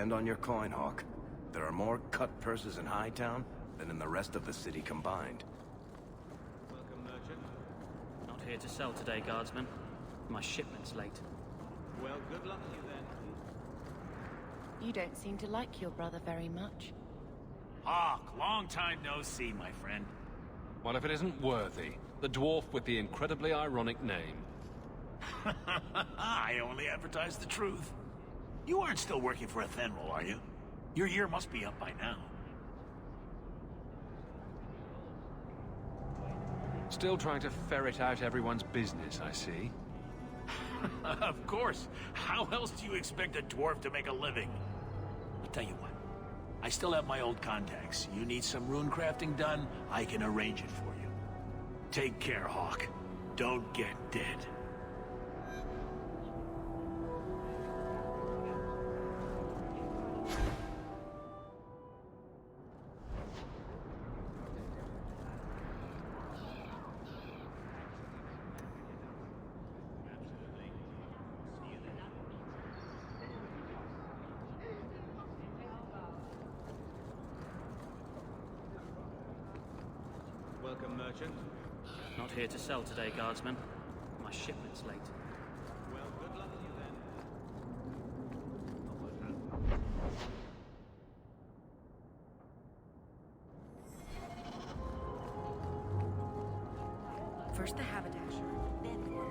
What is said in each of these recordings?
stand on your coin, Hawke. There are more cut purses in Hightown than in the rest of the city combined. Welcome, merchant. Not here to sell today, guardsman. My shipment's late. Well, good luck to you then. You don't seem to like your brother very much. Hawke, long time no see, my friend. What if it isn't Worthy, the dwarf with the incredibly ironic name? I only advertise the truth. You aren't still working for Athenril, are you? Your year must be up by now. Still trying to ferret out everyone's business, I see. Of course. How else do you expect a dwarf to make a living? I'll tell you what. I still have my old contacts. You need some rune crafting done, I can arrange it for you. Take care, Hawke. Don't get dead. Welcome, merchant. Not here to sell today, guardsman. My shipment's late. Well, good luck to you then. First the haberdasher, then the wolf.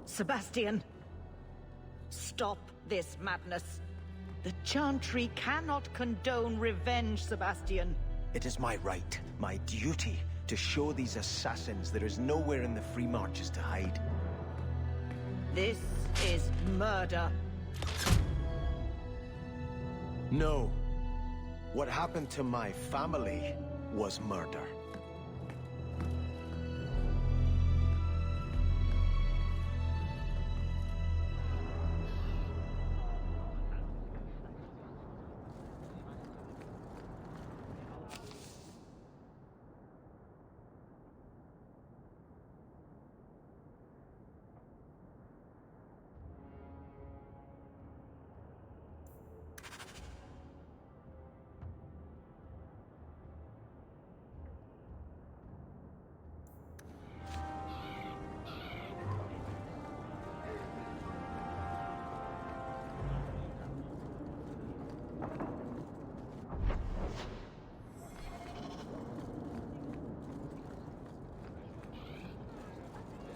Sebastian! Stop this madness. The Chantry cannot condone revenge, Sebastian. It is my right, my duty, to show these assassins there is nowhere in the Free Marches to hide. This is murder. No. What happened to my family was murder.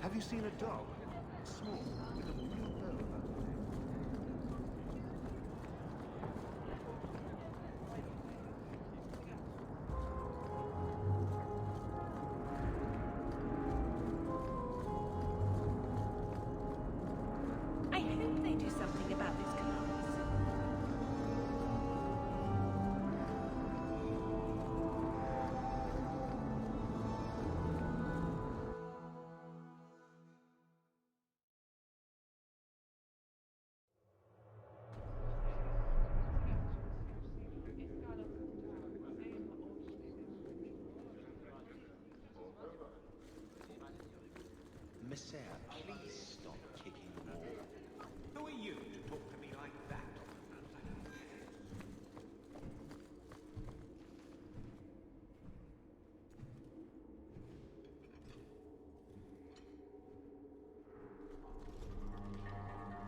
Have you seen a dog? Small, with a blue bow about his neck. I hope they do something about this collapse. Messiah, please stop kicking the wall. Who are you to talk to me like that?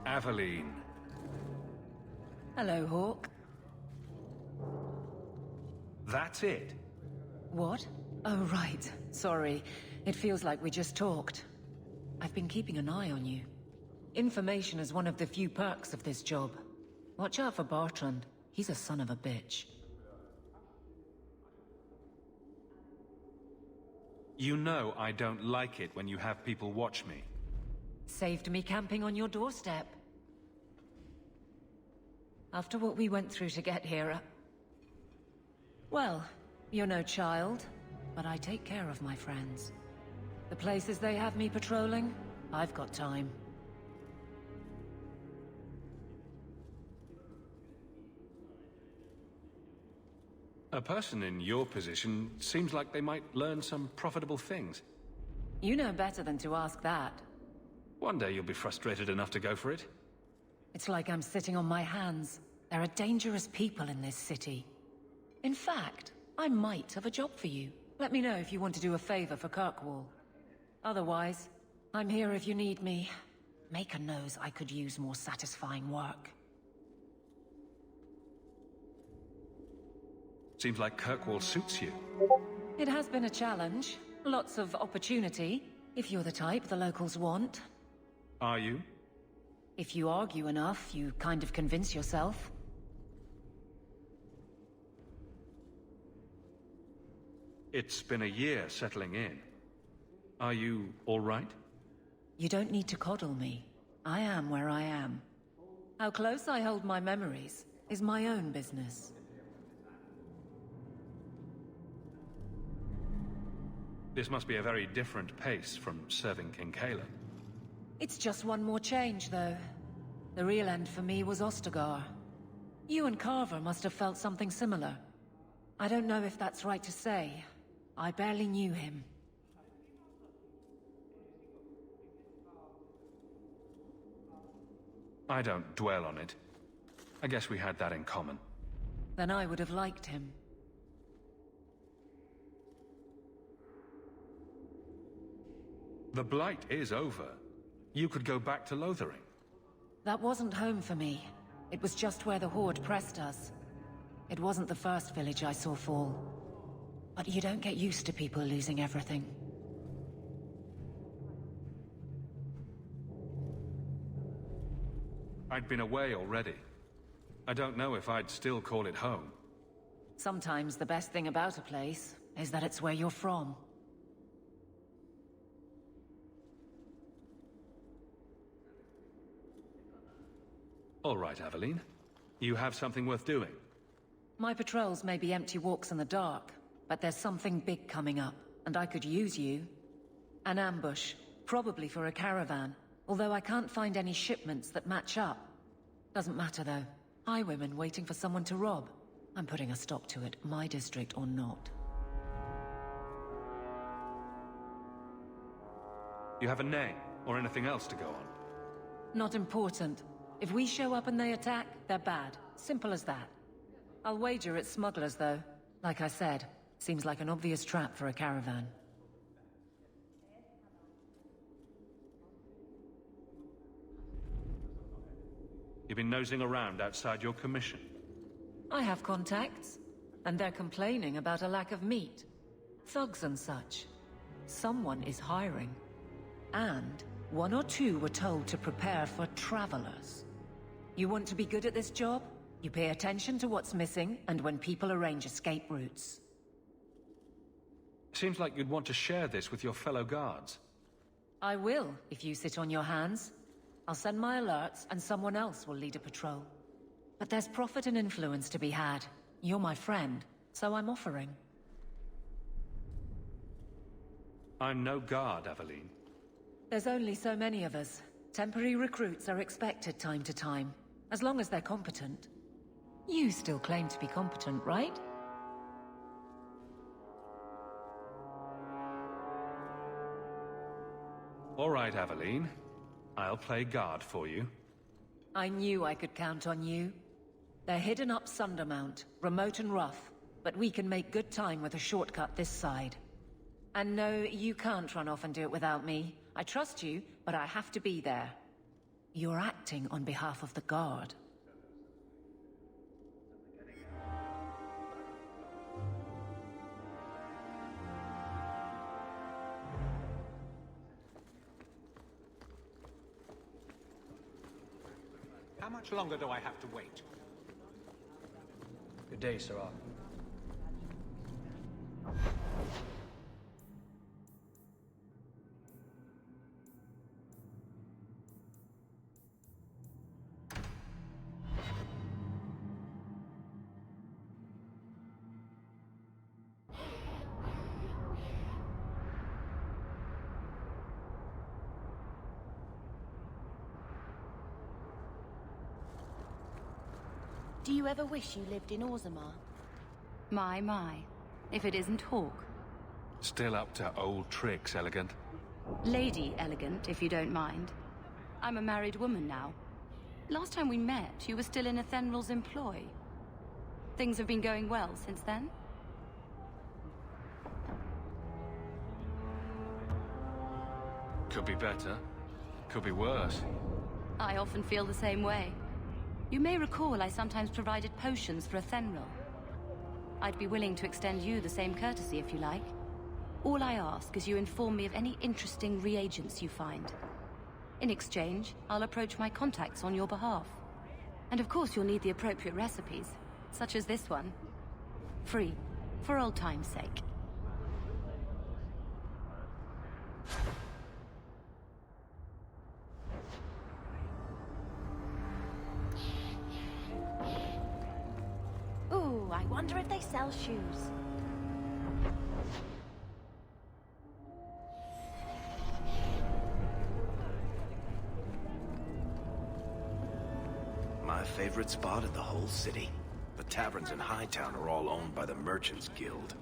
Aveline. Hello, Hawke. That's it? What? Oh, right. Sorry. It feels like we just talked. I've been keeping an eye on you. Information is one of the few perks of this job. Watch out for Bartrand. He's a son of a bitch. You know I don't like it when you have people watch me. Saved me camping on your doorstep. After what we went through to get here, well, you're no child, but I take care of my friends. The places they have me patrolling, I've got time. A person in your position seems like they might learn some profitable things. You know better than to ask that. One day you'll be frustrated enough to go for it. It's like I'm sitting on my hands. There are dangerous people in this city. In fact, I might have a job for you. Let me know if you want to do a favor for Kirkwall. Otherwise, I'm here if you need me. Maker knows I could use more satisfying work. Seems like Kirkwall suits you. It has been a challenge. Lots of opportunity, if you're the type the locals want. Are you? If you argue enough, you kind of convince yourself. It's been a year settling in. Are you all right? You don't need to coddle me. I am where I am. How close I hold my memories is my own business. This must be a very different pace from serving King Caleb. It's just one more change, though. The real end for me was Ostagar. You and Carver must have felt something similar. I don't know if that's right to say. I barely knew him. I don't dwell on it. I guess we had that in common. Then I would have liked him. The Blight is over. You could go back to Lothering. That wasn't home for me. It was just where the Horde pressed us. It wasn't the first village I saw fall. But you don't get used to people losing everything. I'd been away already. I don't know if I'd still call it home. Sometimes the best thing about a place is that it's where you're from. All right, Aveline. You have something worth doing. My patrols may be empty walks in the dark, but there's something big coming up, and I could use you. An ambush, probably for a caravan, although I can't find any shipments that match up. Doesn't matter though. Highwaymen waiting for someone to rob. I'm putting a stop to it, my district or not. You have a name, or anything else to go on? Not important. If we show up and they attack, they're bad. Simple as that. I'll wager it's smugglers, though. Like I said, seems like an obvious trap for a caravan. You've been nosing around outside your commission. I have contacts, and they're complaining about a lack of meat. Thugs and such. Someone is hiring. And one or two were told to prepare for travelers. You want to be good at this job? You pay attention to what's missing, and when people arrange escape routes. Seems like you'd want to share this with your fellow guards. I will, if you sit on your hands. I'll send my alerts, and someone else will lead a patrol. But there's profit and influence to be had. You're my friend, so I'm offering. I'm no guard, Aveline. There's only so many of us. Temporary recruits are expected time to time, as long as they're competent. You still claim to be competent, right? All right, Aveline. I'll play guard for you. I knew I could count on you. They're hidden up Sundermount, remote and rough, but we can make good time with a shortcut this side. And no, you can't run off and do it without me. I trust you, but I have to be there. You're acting on behalf of the Guard. How much longer do I have to wait? Good day, Sirrah. Do you ever wish you lived in Orzammar? My. If it isn't Hawke. Still up to old tricks, Elegant. Lady Elegant, if you don't mind. I'm a married woman now. Last time we met, you were still in Athenral's employ. Things have been going well since then? Could be better. Could be worse. I often feel the same way. You may recall I sometimes provided potions for Athenral. I'd be willing to extend you the same courtesy if you like. All I ask is you inform me of any interesting reagents you find. In exchange, I'll approach my contacts on your behalf. And of course you'll need the appropriate recipes, such as this one. Free, for old time's sake. Ooh, I wonder if they sell shoes. My favorite spot in the whole city. The taverns in Hightown are all owned by the Merchants Guild.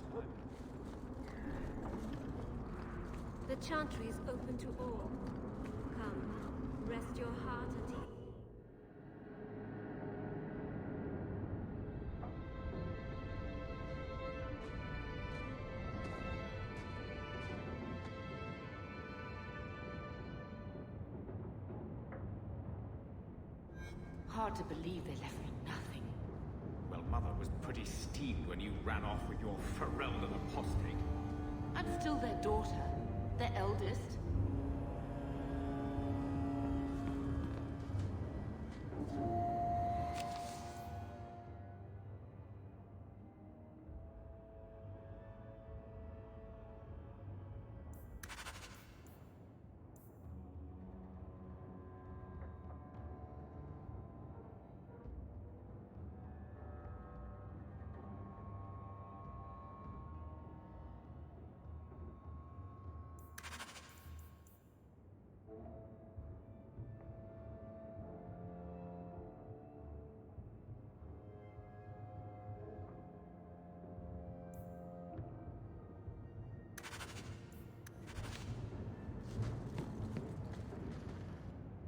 The chantry is open to all. Come, rest your heart at ease. Hard to believe they left me nothing. Well, Mother was pretty steamed when you ran off with your Ferelden apostate. I'm still their daughter. Their eldest.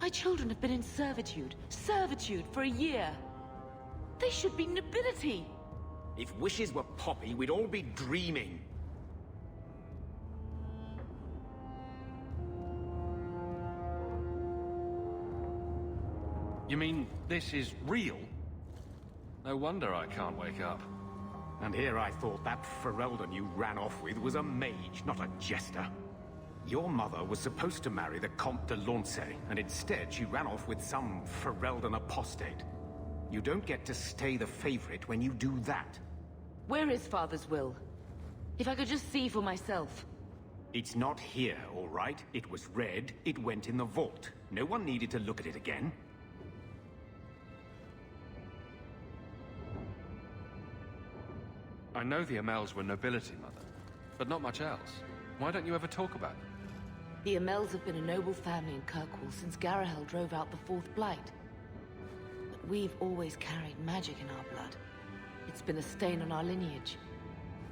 My children have been in servitude for a year. They should be nobility. If wishes were poppy, we'd all be dreaming. You mean this is real? No wonder I can't wake up. And here I thought that Ferelden you ran off with was a mage, not a jester. Your mother was supposed to marry the Comte de Launcey, and instead she ran off with some Ferelden apostate. You don't get to stay the favorite when you do that. Where is Father's will? If I could just see for myself. It's not here, all right? It was read, it went in the vault. No one needed to look at it again. I know the Amels were nobility, Mother, but not much else. Why don't you ever talk about them? The Amels have been a noble family in Kirkwall since Garahel drove out the Fourth Blight. But we've always carried magic in our blood. It's been a stain on our lineage.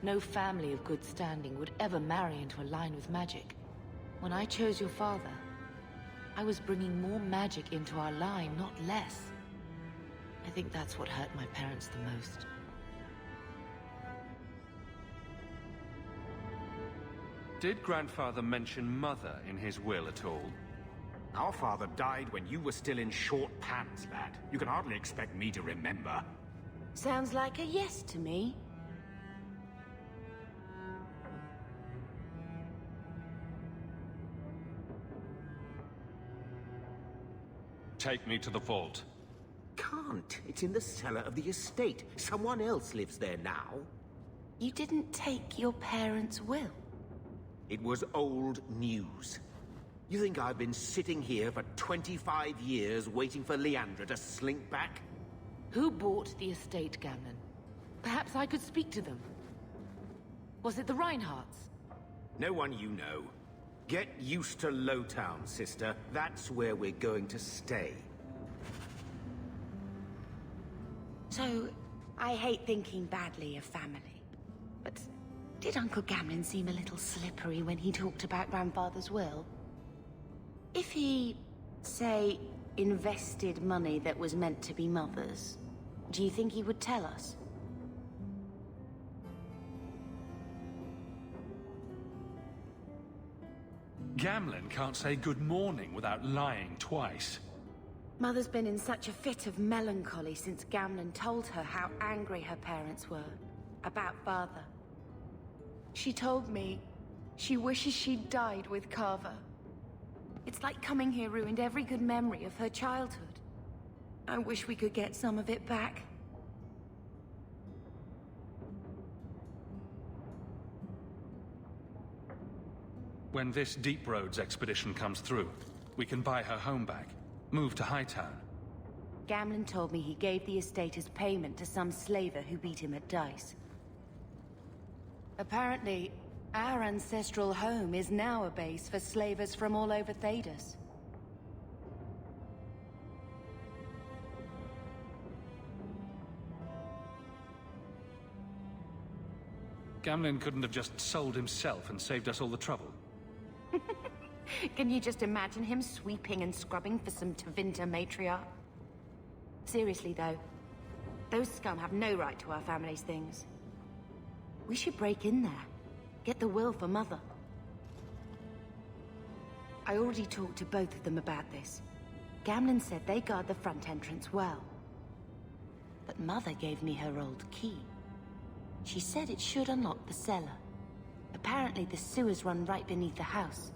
No family of good standing would ever marry into a line with magic. When I chose your father, I was bringing more magic into our line, not less. I think that's what hurt my parents the most. Did Grandfather mention Mother in his will at all? Our father died when you were still in short pants, lad. You can hardly expect me to remember. Sounds like a yes to me. Take me to the vault. Can't. It's in the cellar of the estate. Someone else lives there now. You didn't take your parents' will. It was old news. You think I've been sitting here for 25 years waiting for Leandra to slink back? Who bought the estate, Gamlen? Perhaps I could speak to them. Was it the Reinhardts? No one you know. Get used to Lowtown, sister. That's where we're going to stay. So, I hate thinking badly of family. But did Uncle Gamlen seem a little slippery when he talked about Grandfather's will? If he Say, invested money that was meant to be Mother's, do you think he would tell us? Gamlen can't say good morning without lying twice. Mother's been in such a fit of melancholy since Gamlen told her how angry her parents were about Father. She told me she wishes she'd died with Carver. It's like coming here ruined every good memory of her childhood. I wish we could get some of it back. When this Deep Roads expedition comes through, we can buy her home back, move to Hightown. Gamlen told me he gave the estate as payment to some slaver who beat him at dice. Apparently, our ancestral home is now a base for slavers from all over Thedas. Gamlen couldn't have just sold himself and saved us all the trouble. Can you just imagine him sweeping and scrubbing for some Tevinter matriarch? Seriously though, those scum have no right to our family's things. We should break in there. Get the will for Mother. I already talked to both of them about this. Gamlen said they guard the front entrance well. But Mother gave me her old key. She said it should unlock the cellar. Apparently the sewers run right beneath the house.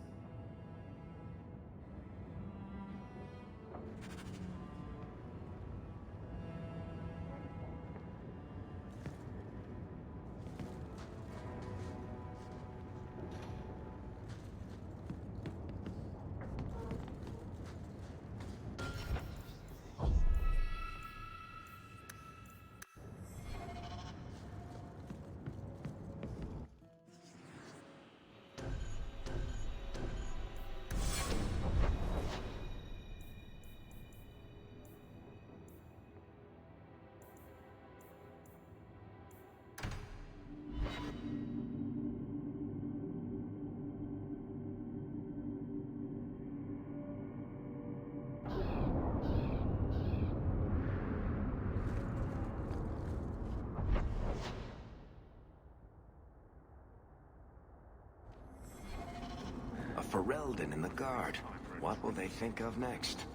Ferelden in the guard. What will they think of next?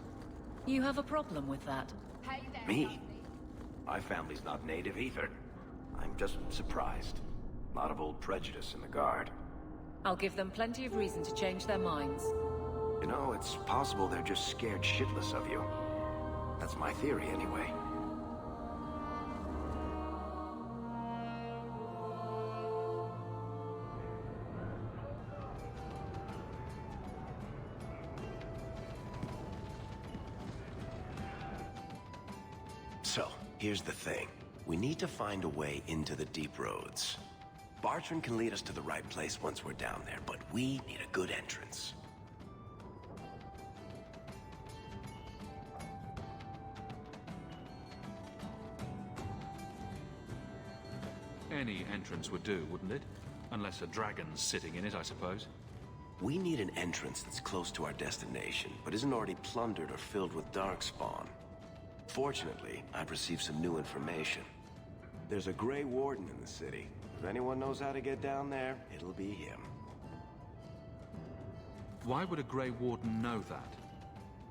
You have a problem with that? Me? My family's not native either. I'm just surprised. A lot of old prejudice in the guard. I'll give them plenty of reason to change their minds. You know, it's possible they're just scared shitless of you. That's my theory anyway. So, here's the thing. We need to find a way into the Deep Roads. Bartrand can lead us to the right place once we're down there, but we need a good entrance. Any entrance would do, wouldn't it? Unless a dragon's sitting in it, I suppose. We need an entrance that's close to our destination, but isn't already plundered or filled with darkspawn. Fortunately, I've received some new information. There's a Grey Warden in the city. If anyone knows how to get down there, it'll be him. Why would a Grey Warden know that?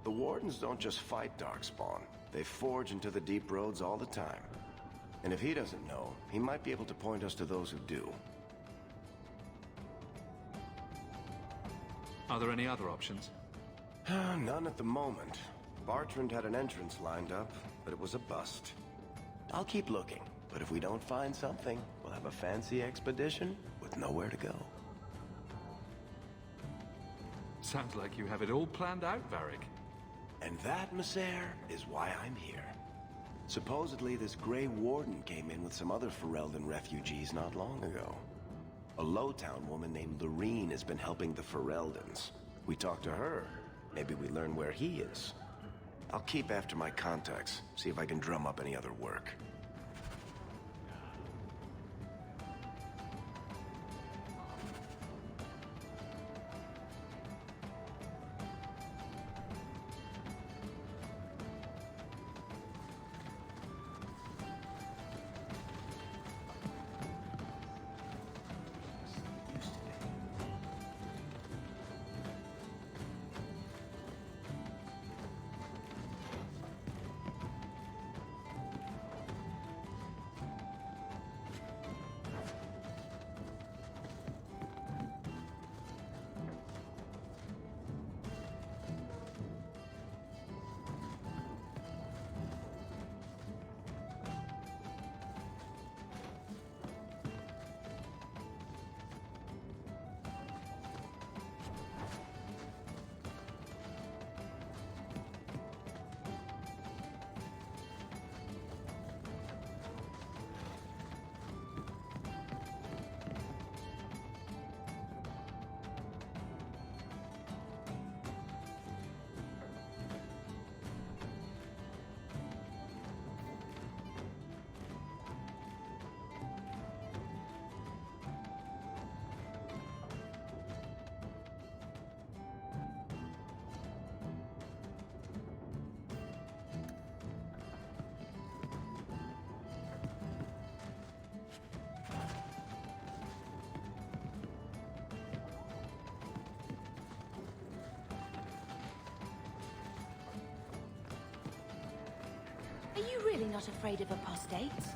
The Wardens don't just fight darkspawn. They forge into the Deep Roads all the time. And if he doesn't know, he might be able to point us to those who do. Are there any other options? None at the moment. Bartrand had an entrance lined up, but it was a bust. I'll keep looking, but if we don't find something, we'll have a fancy expedition with nowhere to go. Sounds like you have it all planned out, Varric. And that, Messer, is why I'm here. Supposedly, this Grey Warden came in with some other Ferelden refugees not long ago. A Lowtown woman named Lorene has been helping the Fereldans. We talked to her. Maybe we learn where he is. I'll keep after my contacts, see if I can drum up any other work. really not afraid of apostates?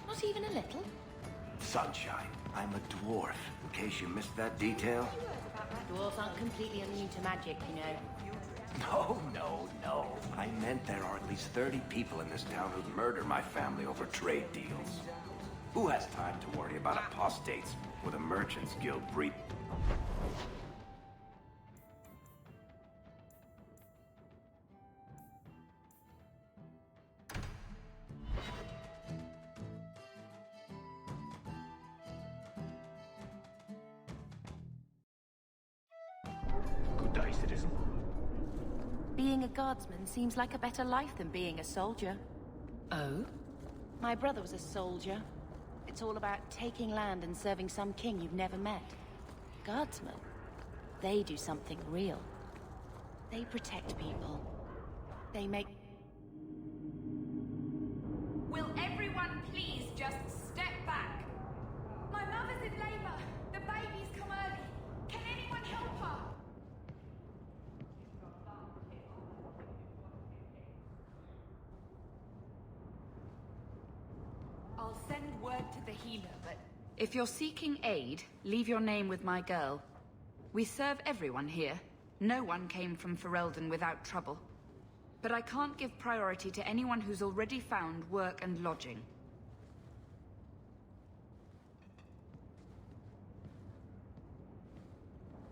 Not even a little? Sunshine, I'm a dwarf, in case you missed that detail. Dwarves aren't completely immune to magic, you know. No. I meant there are at least 30 people in this town who'd murder my family over trade deals. Who has time to worry about apostates with a merchant's guild breed? Good day, citizen. Being a guardsman seems like a better life than being a soldier. Oh? My brother was a soldier. It's all about taking land and serving some king you've never met. Guardsmen, they do something real. They protect people. They make... Will everyone please just step back? My mother's in labor. The baby's come early. Can anyone help her? I'll send word to the healer, but... If you're seeking aid, leave your name with my girl. We serve everyone here. No one came from Ferelden without trouble. But I can't give priority to anyone who's already found work and lodging.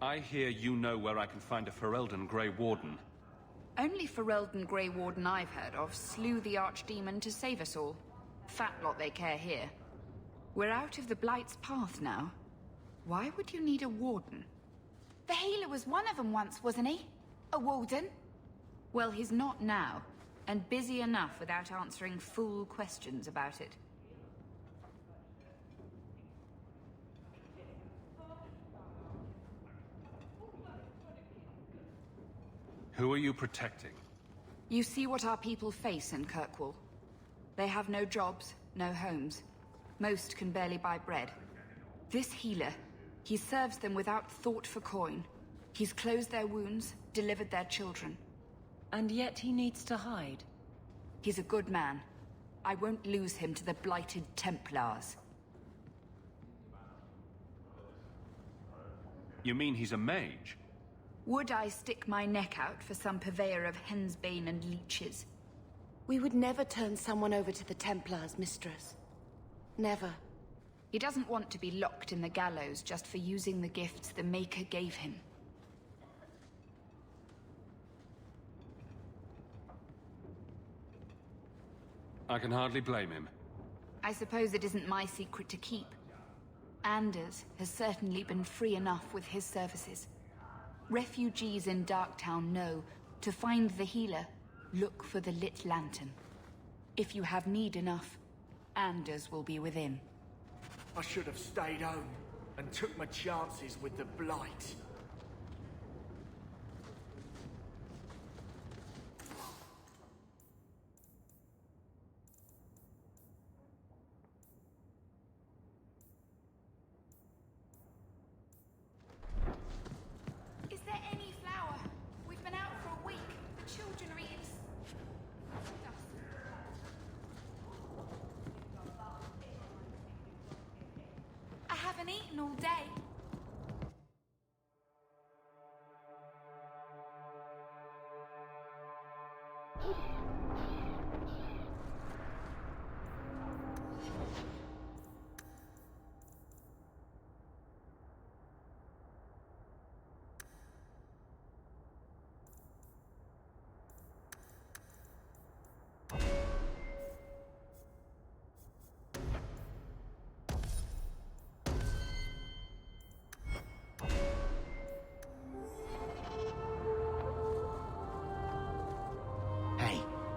I hear you know where I can find a Ferelden Grey Warden. Only Ferelden Grey Warden I've heard of slew the Archdemon to save us all. Fat lot they care here. We're out of the Blight's path now. Why would you need a warden? The healer was one of them once, wasn't he? A warden? Well, he's not now, and busy enough without answering fool questions about it. Who are you protecting? You see what our people face in Kirkwall. They have no jobs, no homes. Most can barely buy bread. This healer, he serves them without thought for coin. He's closed their wounds, delivered their children. And yet he needs to hide. He's a good man. I won't lose him to the blighted Templars. You mean he's a mage? Would I stick my neck out for some purveyor of hensbane and leeches? We would never turn someone over to the Templars, mistress. Never. He doesn't want to be locked in the gallows just for using the gifts the Maker gave him. I can hardly blame him. I suppose it isn't my secret to keep. Anders has certainly been free enough with his services. Refugees in Darktown know, to find the healer, look for the lit lantern. If you have need enough, Anders will be within. I should have stayed home and took my chances with the Blight. Is there any flour? We've been out for a week. The children are eating dust. I haven't eaten all day.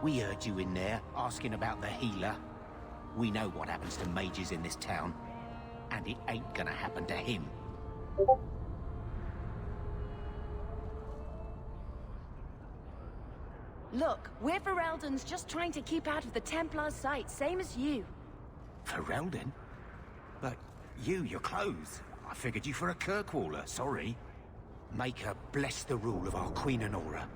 We heard you in there, asking about the healer. We know what happens to mages in this town. And it ain't gonna happen to him. Look, we're Fereldans just trying to keep out of the Templar's sight, same as you. Ferelden? But your clothes. I figured you for a Kirkwaller, sorry. Make her bless the rule of our Queen Honora.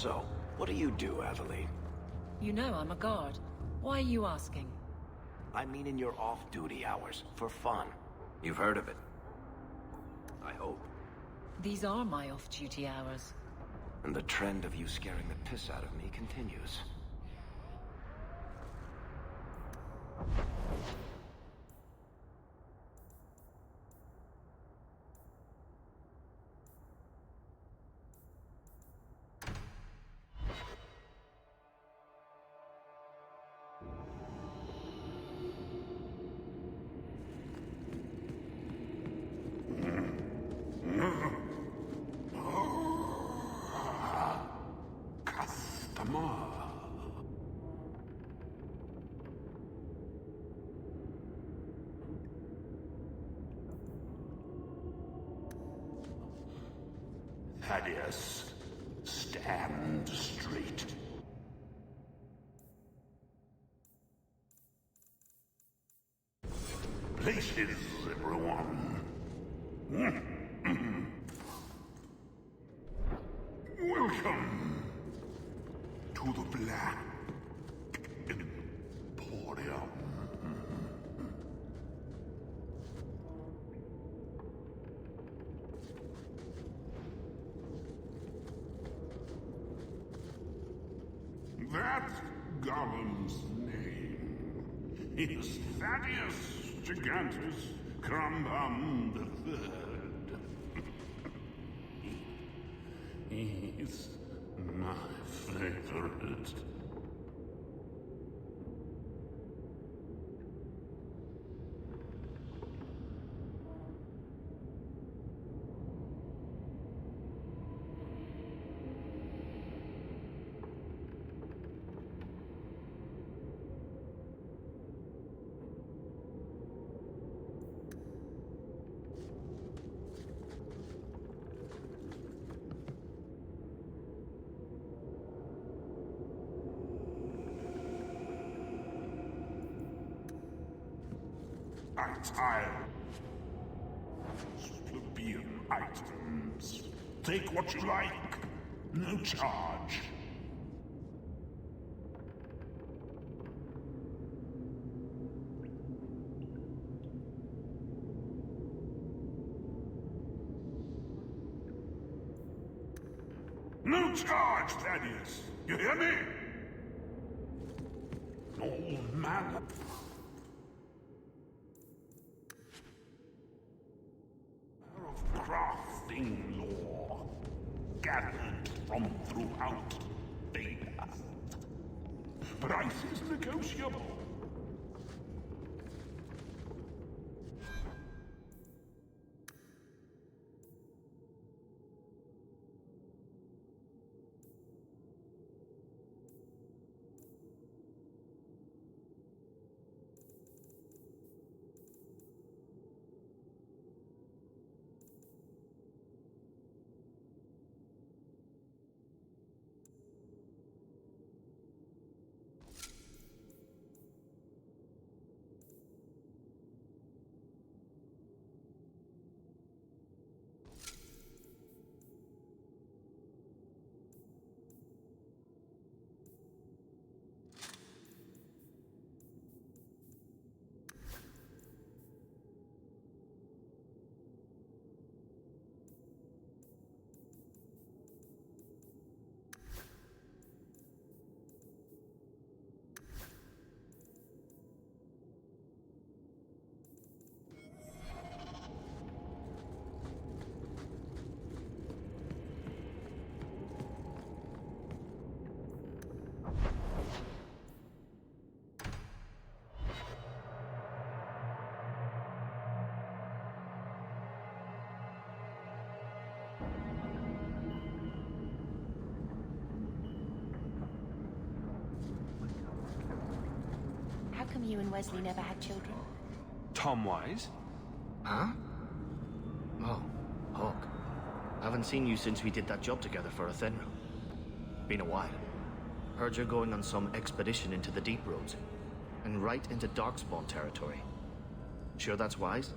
So, what do you do, Aveline? You know I'm a guard. Why are you asking? I mean in your off-duty hours, for fun. You've heard of it. I hope. These are my off-duty hours. And the trend of you scaring the piss out of me continues. Thaddeus, stand straight. Places, everyone. Welcome to the Black Emporium. That golem's name is Thaddeus Gigantus Crumbum the Third. He's my favorite. Tile. Plebeian items. Take what you like. No charge. No charge, Thaddeus. You hear me? All manner. Crafting lore gathered from throughout Vega. Price is negotiable. How come you and Wesley never had children? Tom Wise? Huh? Oh, Hawke. Haven't seen you since we did that job together for Athenra. Been a while. Heard you're going on some expedition into the deep roads. And right into Darkspawn territory. Sure that's wise?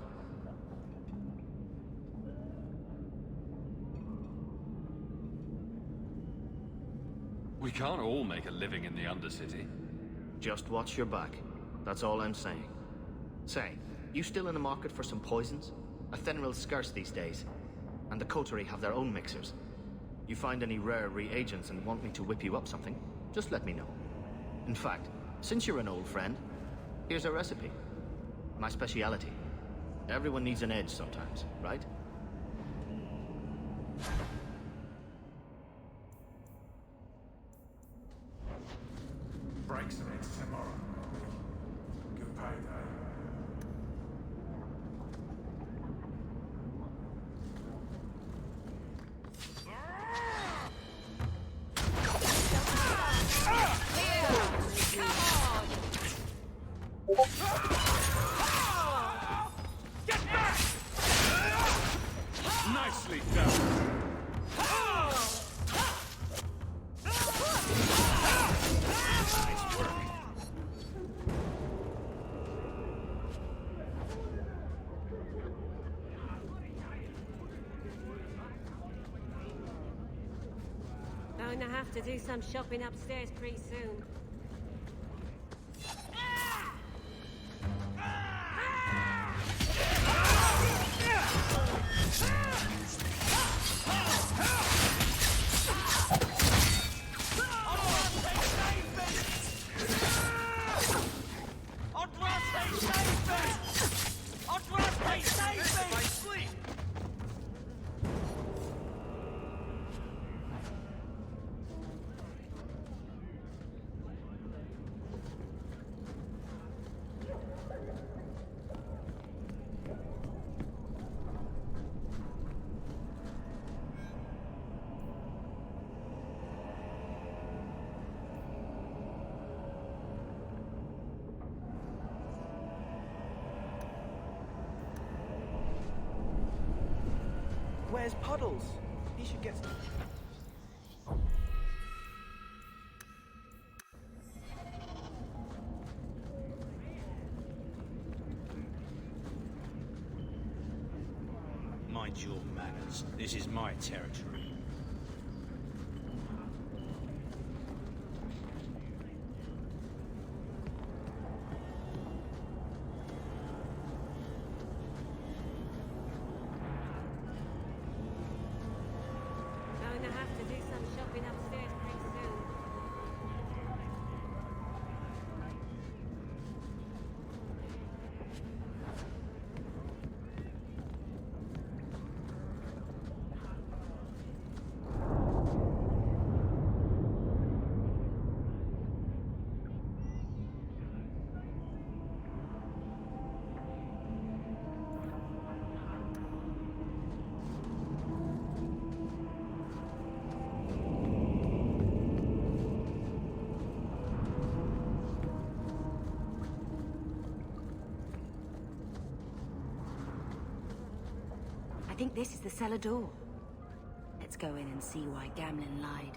We can't all make a living in the Undercity. Just watch your back. That's all I'm saying. Say, you still in the market for some poisons? Athenril's scarce these days, and the coterie have their own mixers. You find any rare reagents and want me to whip you up something, just let me know. In fact, since you're an old friend, here's a recipe. My speciality. Everyone needs an edge sometimes, right? Breaks the next tomorrow. Good payday. Nicely done. Nice work. Going to have to do some shopping upstairs pretty soon. Where's Puddles? He should get some... Mind your manners. This is my territory. Going to have to do some shopping upstairs pretty soon. I think this is the cellar door. Let's go in and see why Gamlin lied.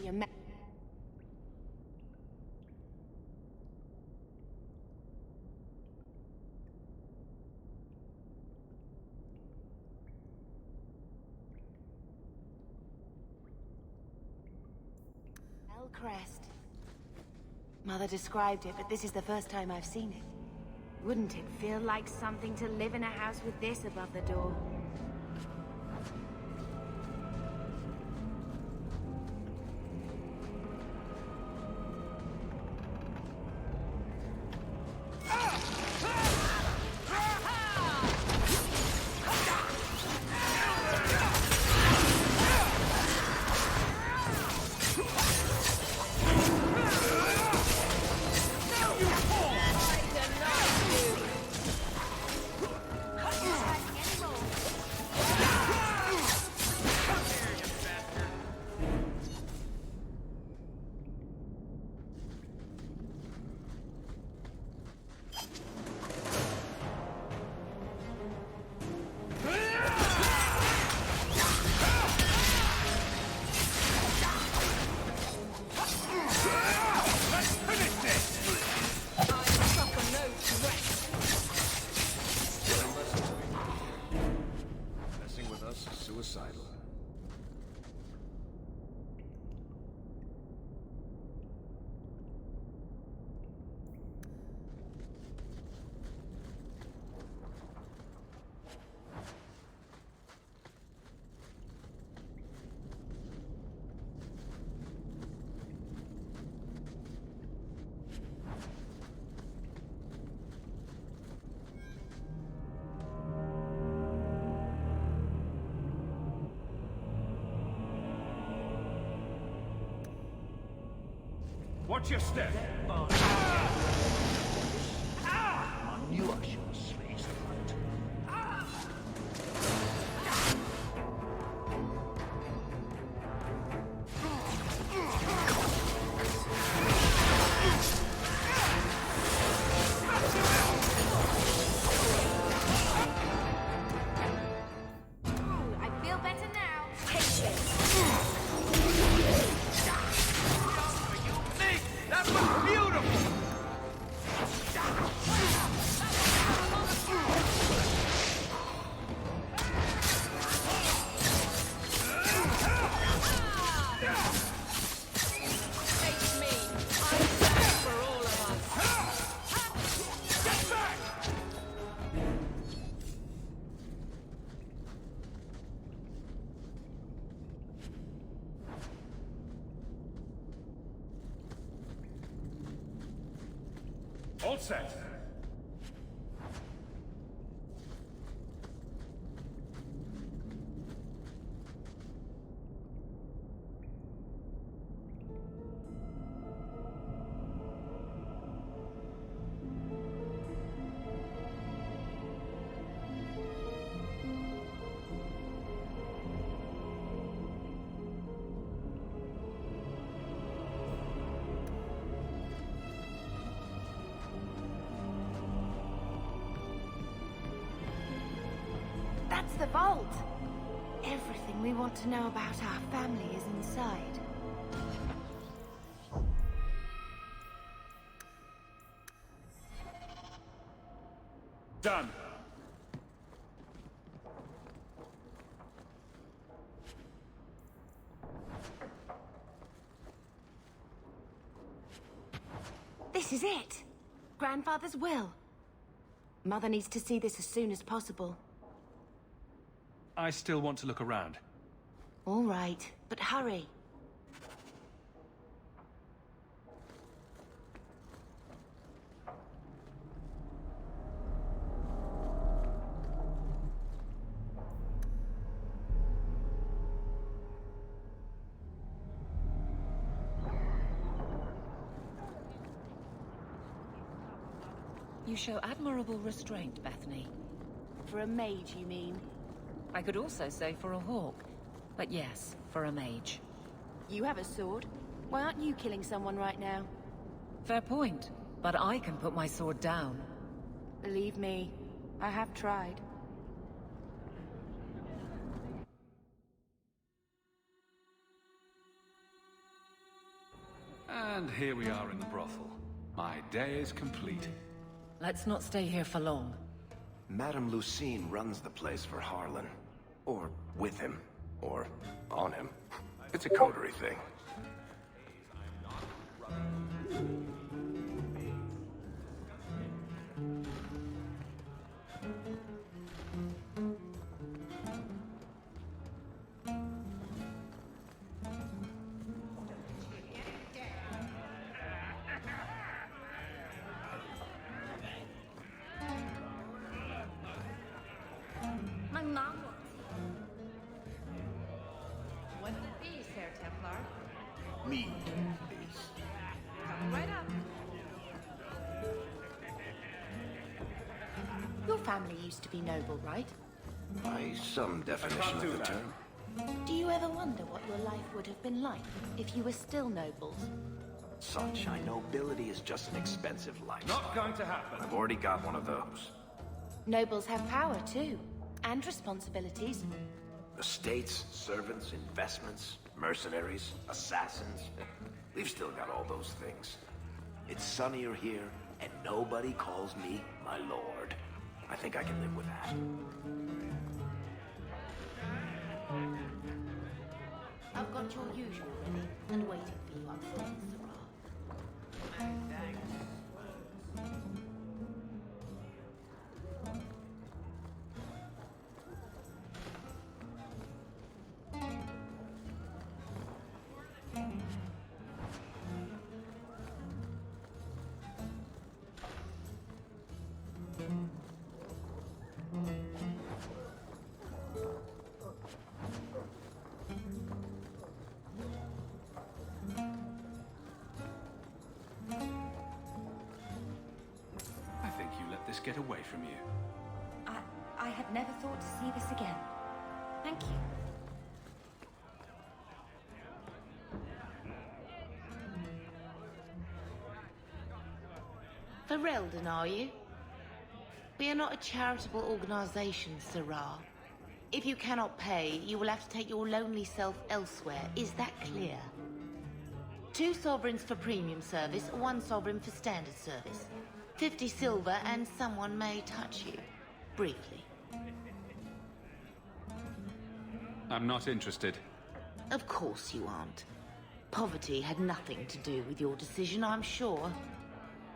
your me- Crest. Mother described it, but this is the first time I've seen it. Wouldn't it feel like something to live in a house with this above the door? Suicidal. Watch your step! I knew I should have sliced right. I feel better now. Take this. That was beautiful! Take me. I'm back for all of us. Get back! All set. That's the vault! Everything we want to know about our family is inside. Done. This is it! Grandfather's will. Mother needs to see this as soon as possible. I still want to look around. All right, but hurry. You show admirable restraint, Bethany. For a mage, you mean? I could also say for a hawk. But yes, for a mage. You have a sword. Why aren't you killing someone right now? Fair point. But I can put my sword down. Believe me, I have tried. And here we are in the brothel. My day is complete. Let's not stay here for long. Madame Lucine runs the place for Harlan. Or with him. Or on him. It's a coterie thing. My mom wants what would it be, Fair Templar? Me, please. Come right up. Your family used to be noble, right? By some definition of the term. Do you ever wonder what your life would have been like if you were still nobles? Sunshine, nobility is just an expensive lifestyle. Not going to happen. I've already got one of those. Nobles have power, too. And responsibilities. Estates, servants, investments, mercenaries, assassins. We've still got all those things. It's sunnier here, and nobody calls me my lord. I think I can live with that. I've got your usual ready and waiting for you up front, Sarah. I think you let this get away from you. I had never thought to see this again. Thank you. Ferelden, are you? We are not a charitable organization, Sarah. If you cannot pay, you will have to take your lonely self elsewhere. Is that clear? 2 sovereigns for premium service, 1 sovereign for standard service. 50 silver and someone may touch you. Briefly. I'm not interested. Of course you aren't. Poverty had nothing to do with your decision, I'm sure.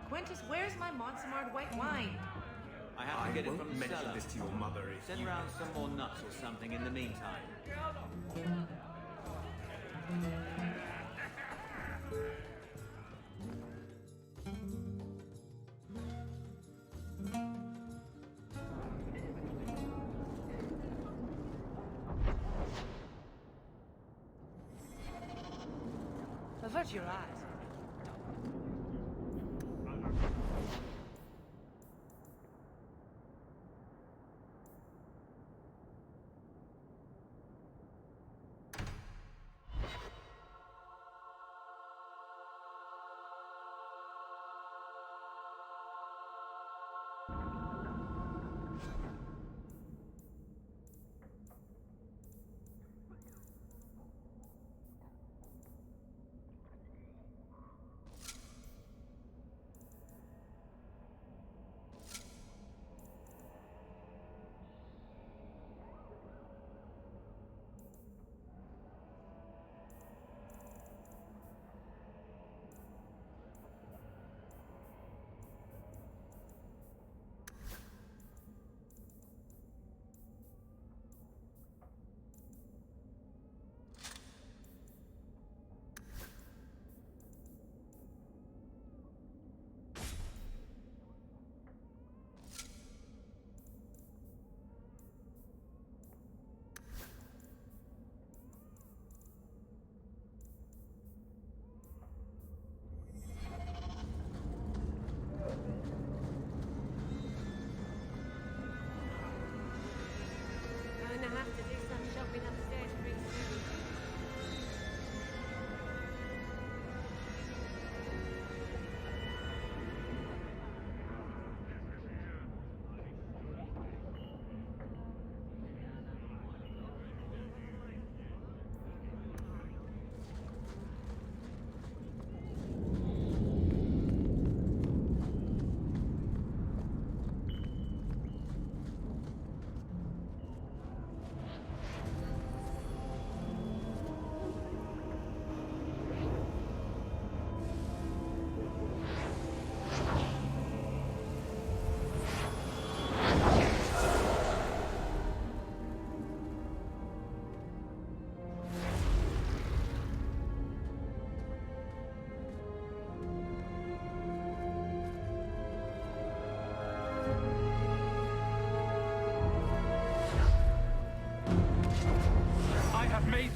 Quintus, where's my Monsamard white wine? I have to get it from the mention cellar. this to your mother if Send you... round some more nuts or something in the meantime. Avert your eyes.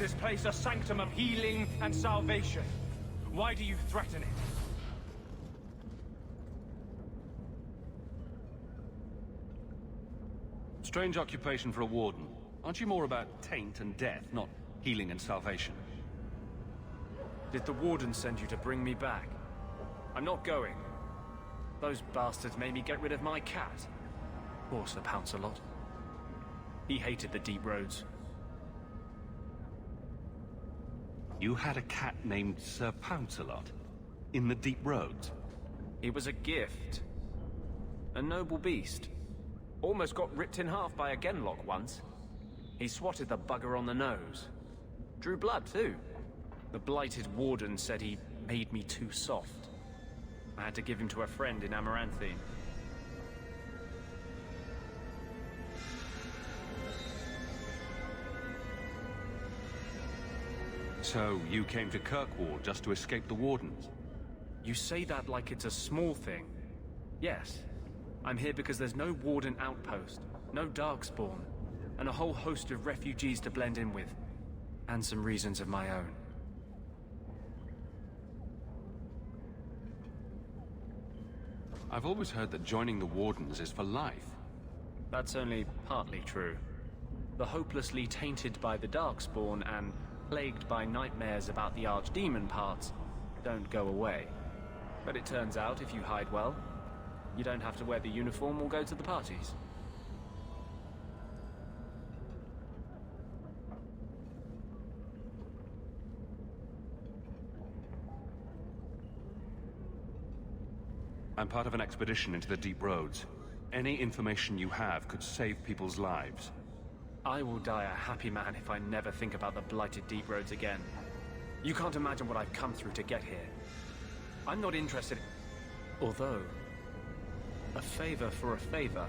this place a sanctum of healing and salvation. Why do you threaten it? Strange occupation for a warden. Aren't you more about taint and death, not healing and salvation? Did the warden send you to bring me back? I'm not going. Those bastards made me get rid of my cat. Poor Sir Pouncelot. He hated the deep roads. You had a cat named Sir Pouncelot? In the deep roads? It was a gift. A noble beast. Almost got ripped in half by a Genlock once. He swatted the bugger on the nose. Drew blood, too. The blighted warden said he made me too soft. I had to give him to a friend in Amaranthine. So, you came to Kirkwall just to escape the wardens? You say that like it's a small thing. Yes. I'm here because there's no warden outpost, no darkspawn, and a whole host of refugees to blend in with. And some reasons of my own. I've always heard that joining the wardens is for life. That's only partly true. The hopelessly tainted by the darkspawn and plagued by nightmares about the archdemon parts don't go away. But it turns out if you hide well, you don't have to wear the uniform or go to the parties. I'm part of an expedition into the deep roads. Any information you have could save people's lives. I will die a happy man if I never think about the blighted deep roads again. You can't imagine what I've come through to get here. I'm not interested. Although, a favor for a favor.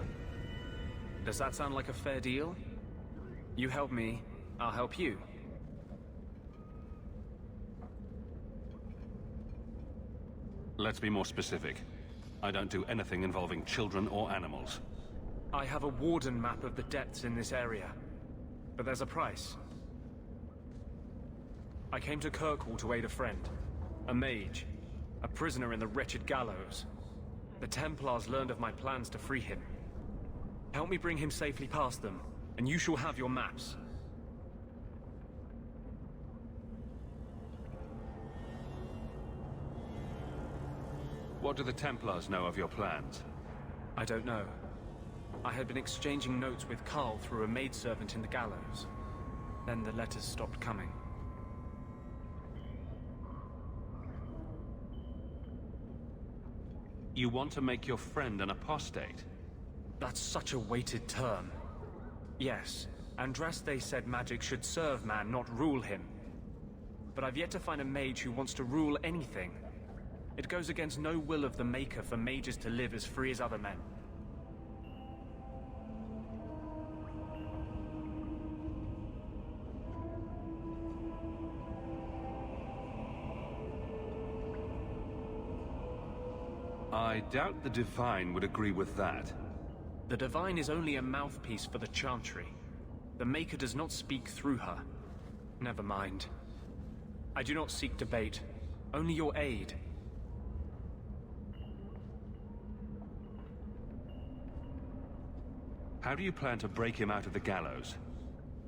Does that sound like a fair deal? You help me, I'll help you. Let's be more specific. I don't do anything involving children or animals. I have a warden map of the depths in this area. But there's a price. I came to Kirkwall to aid a friend. A mage. A prisoner in the wretched gallows. The Templars learned of my plans to free him. Help me bring him safely past them, and you shall have your maps. What do the Templars know of your plans? I don't know. I had been exchanging notes with Carl through a maidservant in the gallows. Then the letters stopped coming. You want to make your friend an apostate? That's such a weighted term. Yes, Andraste said magic should serve man, not rule him. But I've yet to find a mage who wants to rule anything. It goes against no will of the Maker for mages to live as free as other men. I doubt the Divine would agree with that. The Divine is only a mouthpiece for the Chantry. The Maker does not speak through her. Never mind. I do not seek debate, only your aid. How do you plan to break him out of the gallows?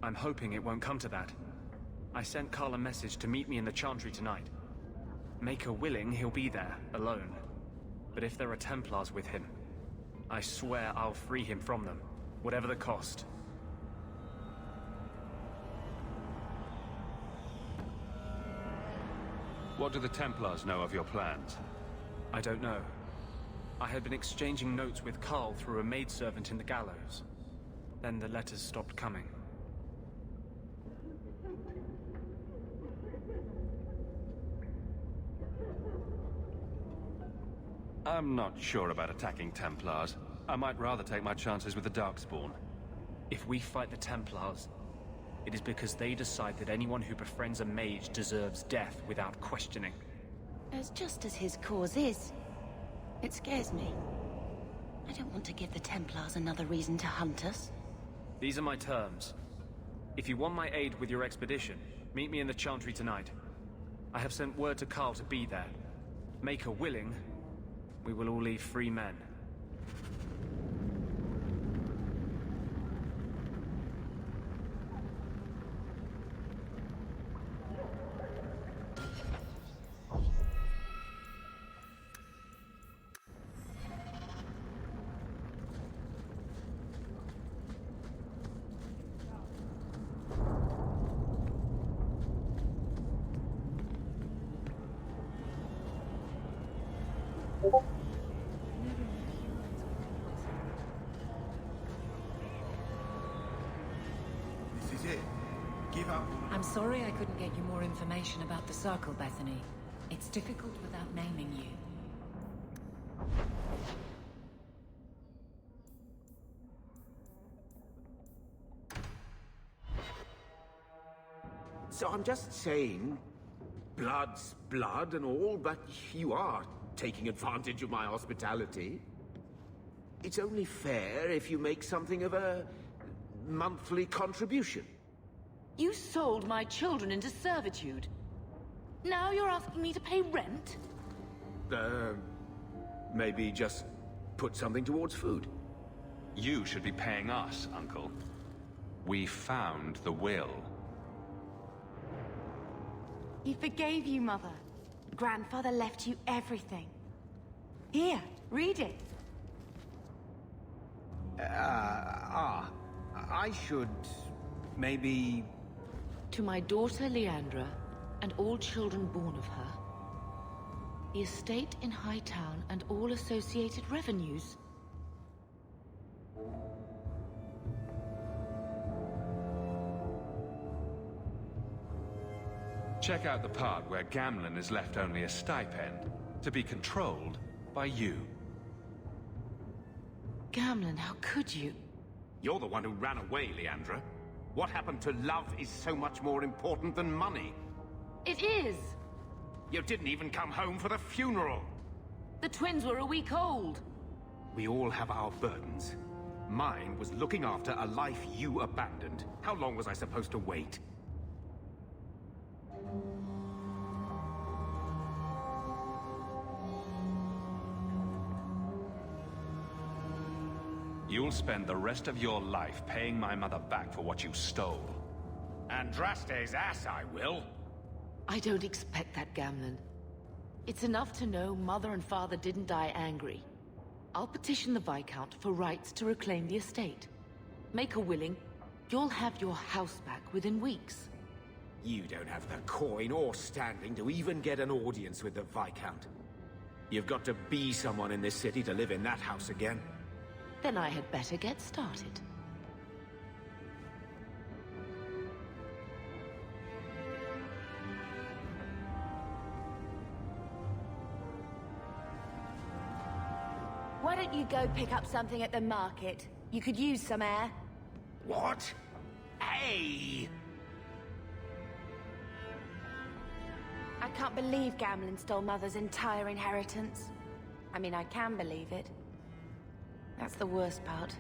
I'm hoping it won't come to that. I sent Carl a message to meet me in the Chantry tonight. Maker willing, he'll be there, alone. But if there are Templars with him, I swear I'll free him from them, whatever the cost. What do the Templars know of your plans? I don't know. I had been exchanging notes with Carl through a maidservant in the gallows. Then the letters stopped coming. I'm not sure about attacking Templars. I might rather take my chances with the Darkspawn. If we fight the Templars, it is because they decide that anyone who befriends a mage deserves death without questioning. As just as his cause is. It scares me. I don't want to give the Templars another reason to hunt us. These are my terms. If you want my aid with your expedition, Meet me in the Chantry tonight. I have sent word to Carl to be there. Make her willing, we will all leave free men. This is it. Give up. I'm sorry I couldn't get you more information about the Circle, Bethany. It's difficult without naming you. So I'm just saying, blood's blood and all, but you are taking advantage of my hospitality. It's only fair if you make something of a monthly contribution. You sold my children into servitude. Now you're asking me to pay rent? Maybe just put something towards food. You should be paying us, Uncle. We found the will. He forgave you, Mother. Grandfather left you everything. Here, read it. I should... maybe... To my daughter Leandra, and all children born of her, the estate in Hightown and all associated revenues. Check out the part where Gamlen is left only a stipend, to be controlled by you. Gamlen, how could you? You're the one who ran away, Leandra. What happened to love is so much more important than money. It is! You didn't even come home for the funeral. The twins were a week old. We all have our burdens. Mine was looking after a life you abandoned. How long was I supposed to wait? You'll spend the rest of your life paying my mother back for what you stole. Andraste's ass, I will. I don't expect that, Gamlen. It's enough to know Mother and Father didn't die angry. I'll petition the Viscount for rights to reclaim the estate. Make her willing, you'll have your house back within weeks. You don't have the coin or standing to even get an audience with the Viscount. You've got to be someone in this city to live in that house again. Then I had better get started. Why don't you go pick up something at the market? You could use some air. What? Hey! I can't believe Gamlen stole Mother's entire inheritance. I mean, I can believe it. That's the worst part.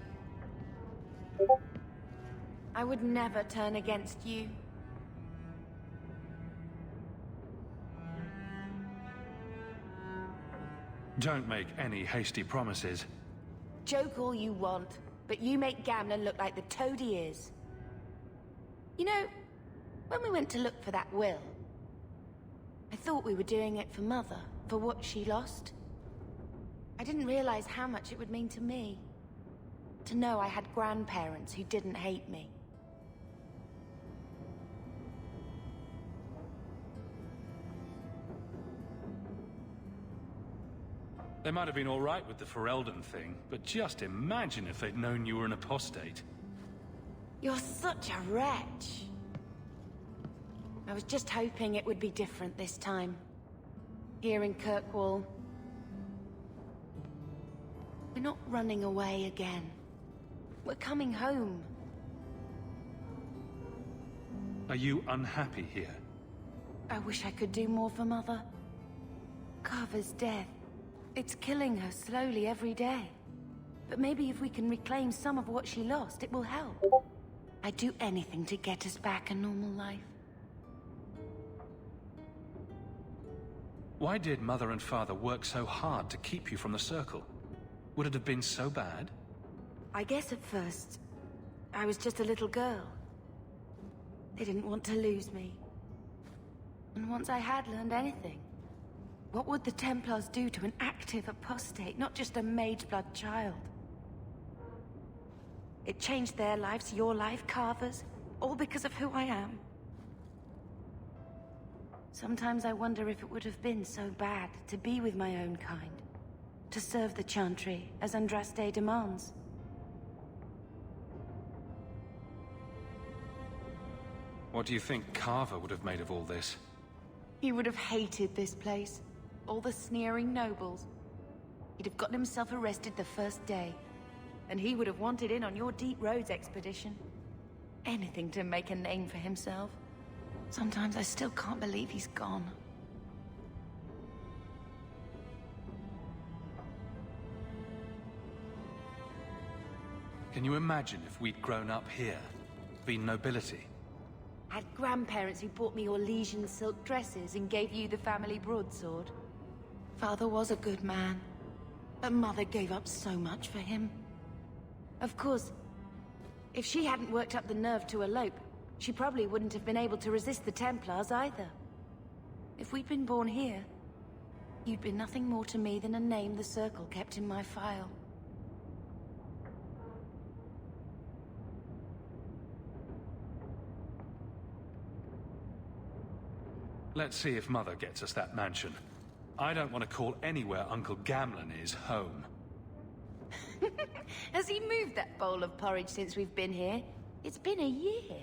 I would never turn against you. Don't make any hasty promises. Joke all you want, but you make Gamlen look like the toad he is. You know, when we went to look for that will, I thought we were doing it for Mother, for what she lost. I didn't realize how much it would mean to me. To know I had grandparents who didn't hate me. They might have been all right with the Ferelden thing, but just imagine if they'd known you were an apostate. You're such a wretch. I was just hoping it would be different this time. Here in Kirkwall. We're not running away again. We're coming home. Are you unhappy here? I wish I could do more for Mother. Carver's death. It's killing her slowly every day. But maybe if we can reclaim some of what she lost, it will help. I'd do anything to get us back a normal life. Why did Mother and Father work so hard to keep you from the Circle? Would it have been so bad? I guess at first, I was just a little girl. They didn't want to lose me. And once I had learned anything, what would the Templars do to an active apostate, not just a mageblood child? It changed their lives, your life, Carver's, all because of who I am. Sometimes I wonder if it would have been so bad to be with my own kind, to serve the Chantry as Andraste demands. What do you think Carver would have made of all this? He would have hated this place. All the sneering nobles. He'd have gotten himself arrested the first day. And he would have wanted in on your Deep Roads expedition. Anything to make a name for himself. Sometimes I still can't believe he's gone. Can you imagine if we'd grown up here? Been nobility? Had grandparents who bought me your Legion silk dresses and gave you the family broadsword. Father was a good man, but Mother gave up so much for him. Of course, if she hadn't worked up the nerve to elope, she probably wouldn't have been able to resist the Templars either. If we'd been born here, you'd been nothing more to me than a name the Circle kept in my file. Let's see if Mother gets us that mansion. I don't want to call anywhere Uncle Gamlen is home. Has he moved that bowl of porridge since we've been here? It's been a year.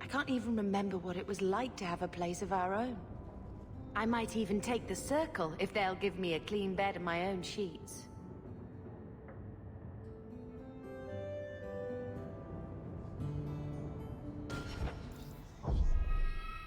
I can't even remember what it was like to have a place of our own. I might even take the Circle if they'll give me a clean bed and my own sheets.